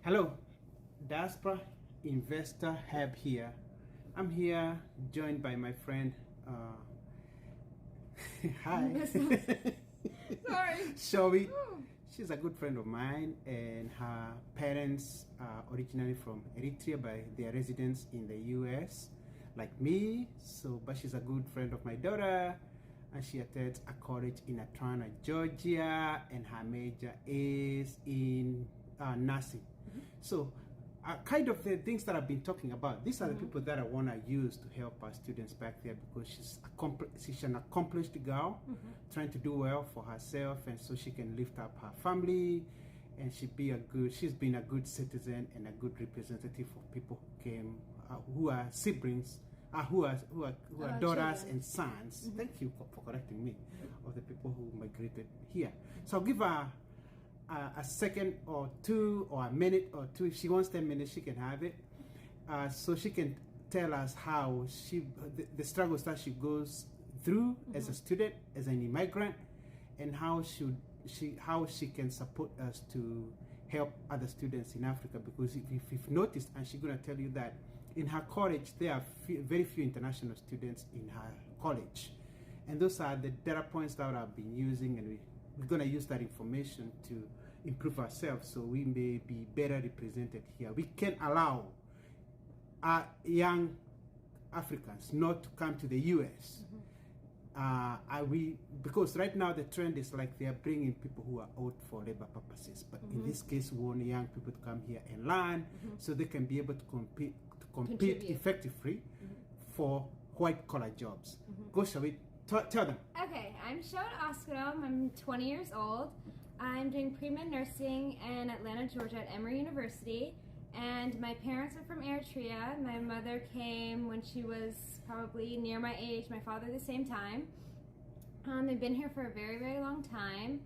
Hello, Diaspora Investor Hub here. I'm here joined by my friend. Hi. Sorry. Showy. She's a good friend of mine, and her parents are originally from Eritrea, but they are residents in the US, like me. But she's a good friend of my daughter, and she attends a college in Atlanta, Georgia, and her major is in nursing. So, kind of the things that I've been talking about, these are the people that I want to use to help our students back there, because she's an accomplished girl trying to do well for herself, and so she can lift up her family, and she's been a good citizen and a good representative of people who are siblings, who are daughters and sons. Thank you for correcting me, of the people who migrated here. So I'll give her a second or two, or a minute or two. If she wants 10 minutes, she can have it. So she can tell us how the struggles that she goes through as a student, as an immigrant, and how she can support us to help other students in Africa. Because if you've noticed, and she's going to tell you that in her college, there are very few international students in her college. And those are the data points that I've been using, and we're going to use that information to improve ourselves, so we may be better represented here. We can allow our young Africans not to come to the US. Because right now the trend is like they are bringing people who are out for labor purposes, but in this case we want young people to come here and learn, so they can be able to compete effectively for white collar jobs. Go, shall we tell them? Okay, I'm Shod Oskaram. I'm 20 years old. I'm doing pre-med nursing in Atlanta, Georgia at Emory University. And my parents are from Eritrea. My mother came when she was probably near my age, my father the same time. They've been here for a very, very long time.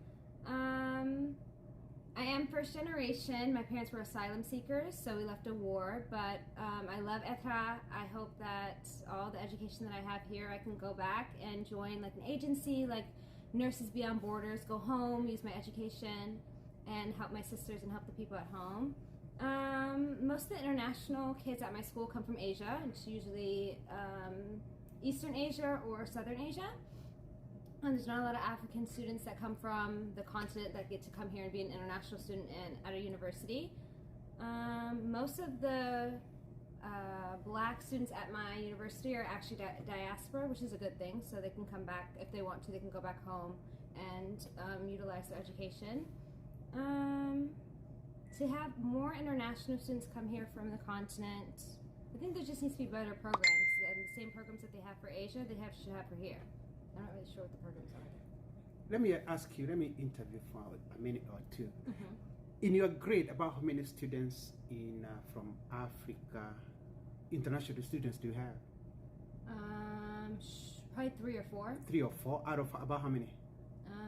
I am first generation. My parents were asylum seekers, so we left a war, but I love Etra. I hope that all the education that I have here, I can go back and join like an agency, like Nurses Beyond Borders, go home, use my education, and help my sisters and help the people at home. Most of the international kids at my school come from Asia. It's usually Eastern Asia or Southern Asia. And there's not a lot of African students that come from the continent that get to come here and be an international student at a university. Most of the black students at my university are actually diaspora, which is a good thing, so they can come back if they want to. They can go back home and utilize their education. To have more international students come here from the continent, I think there just needs to be better programs, and the same programs that they have for Asia, should have for here. I'm not really sure what the programs are. Let me interview for a minute or two. In your grade, about how many students from Africa, international students, do you have? Probably 3 or 4. 3 or 4 out of about how many?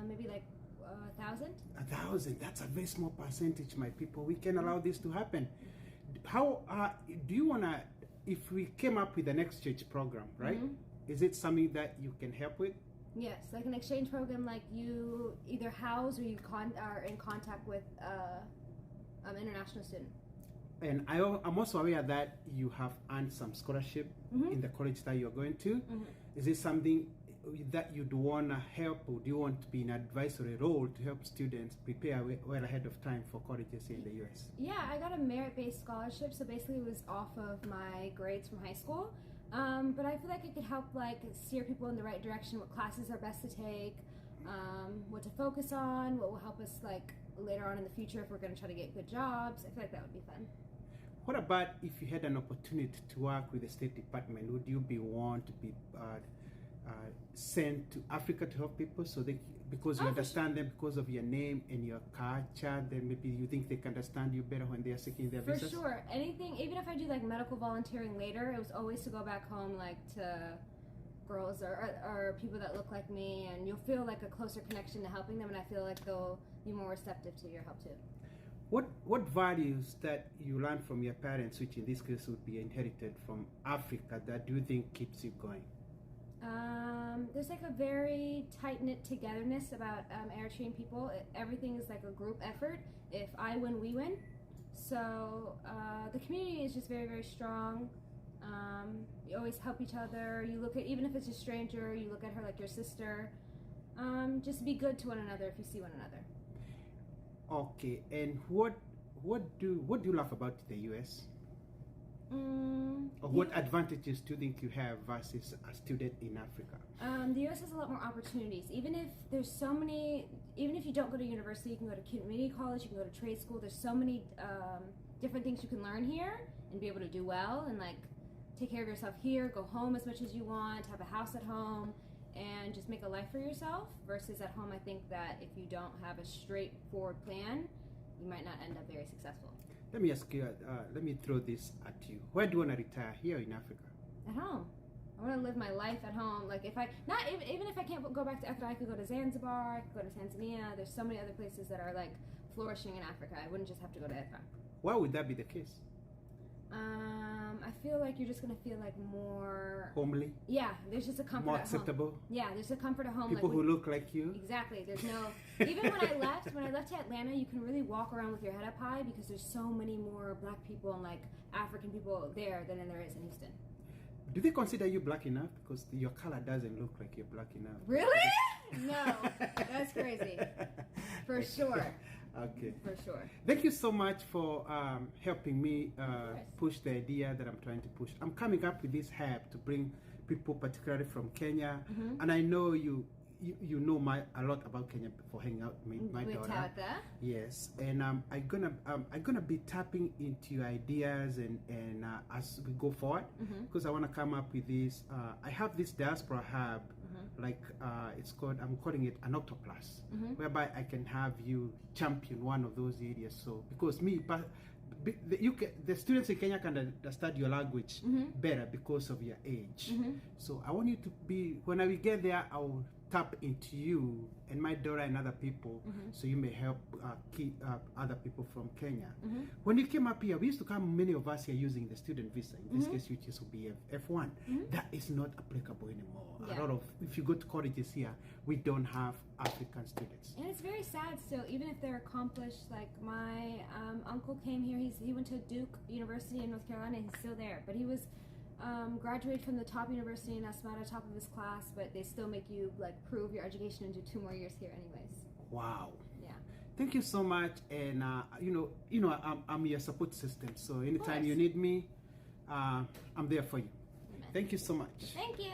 Maybe like 1,000. 1,000. That's a very small percentage, my people. We can allow this to happen. How do you wanna? If we came up with an exchange program, right? Is it something that you can help with? Yes, like an exchange program, like you either house or you are in contact with an international student. And I'm also aware that you have earned some scholarship in the college that you're going to. Is it something that you'd want to help, or do you want to be in an advisory role to help students prepare well ahead of time for colleges in the US? Yeah, I got a merit-based scholarship, so basically it was off of my grades from high school. But I feel like it could help steer people in the right direction, what classes are best to take, what to focus on, what will help us later on in the future if we're going to try to get good jobs. I feel like that would be fun. What about if you had an opportunity to work with the State Department? Would you want to be sent to Africa to help people, because you understand them because of your name and your culture? Then maybe you think they can understand you better when they are seeking their visas? For sure. Anything, even if I do medical volunteering later, it was always to go back home to girls or people that look like me, and you'll feel a closer connection to helping them, and I feel like they'll be more receptive to your help too. What values that you learned from your parents, which in this case would be inherited from Africa, that do you think keeps you going? There's a very tight-knit togetherness about Eritrean people. Everything is a group effort. If I win, we win. So the community is just very, very strong. You always help each other. You look at, even if it's a stranger, you look at her like your sister. Just be good to one another if you see one another. Okay, and what do you love about the U.S.? Or what advantages do you think you have versus a student in Africa? The U.S. has a lot more opportunities. Even if there's so many, even if you don't go to university, you can go to community college, you can go to trade school. There's so many different things you can learn here and be able to do well and like take care of yourself here, go home as much as you want, have a house at home, and just make a life for yourself. Versus at home, I think that if you don't have a straightforward plan, you might not end up very successful. Let me ask you, let me throw this at you. Where do you want to retire, here in Africa? At home. I want to live my life at home. Like if I, not even if I can't go back to Africa, I could go to Zanzibar, I could go to Tanzania. There's so many other places that are like flourishing in Africa. I wouldn't just have to go to Accra. Why would that be the case? I feel like you're just gonna feel like more homely. Yeah, there's just a comfort. More at acceptable. Home. Yeah, there's a comfort at home. People like who look like you. Exactly. There's no. Even when I left to Atlanta, you can really walk around with your head up high because there's so many more Black people and like African people there than there is in Houston. Do they consider you Black enough? Because your color doesn't look like you're Black enough. Really? No, that's crazy. For sure. Okay. For sure. Thank you so much for helping me push the idea that I'm trying to push. I'm coming up with this hub to bring people, particularly from Kenya, and I know you know a lot about Kenya for hanging out with my daughter. Tata. Yes, and I'm gonna be tapping into your ideas and as we go forward, because I want to come up with this. I have this diaspora hub. Like I'm calling it an octopus, whereby I can have you champion one of those areas. So because the students in Kenya can understand your language better because of your age. So I want you to be, when I will get there, I will tap into you and my daughter and other people, so you may help keep other people from Kenya. When you came up here, we used to come, many of us here using the student visa, in this case which is will be F1. That is not applicable anymore. Yeah. A lot of, if you go to colleges here, we don't have African students. And it's very sad still, even if they're accomplished. Like my uncle came here, he went to Duke University in North Carolina, and he's still there, but he was graduated from the top university in Asmara, top of his class, but they still make you like prove your education and do 2 more years here anyways. Wow. Yeah. Thank you so much, and I'm your support system, so anytime you need me, I'm there for you. Amen. Thank you so much. Thank you.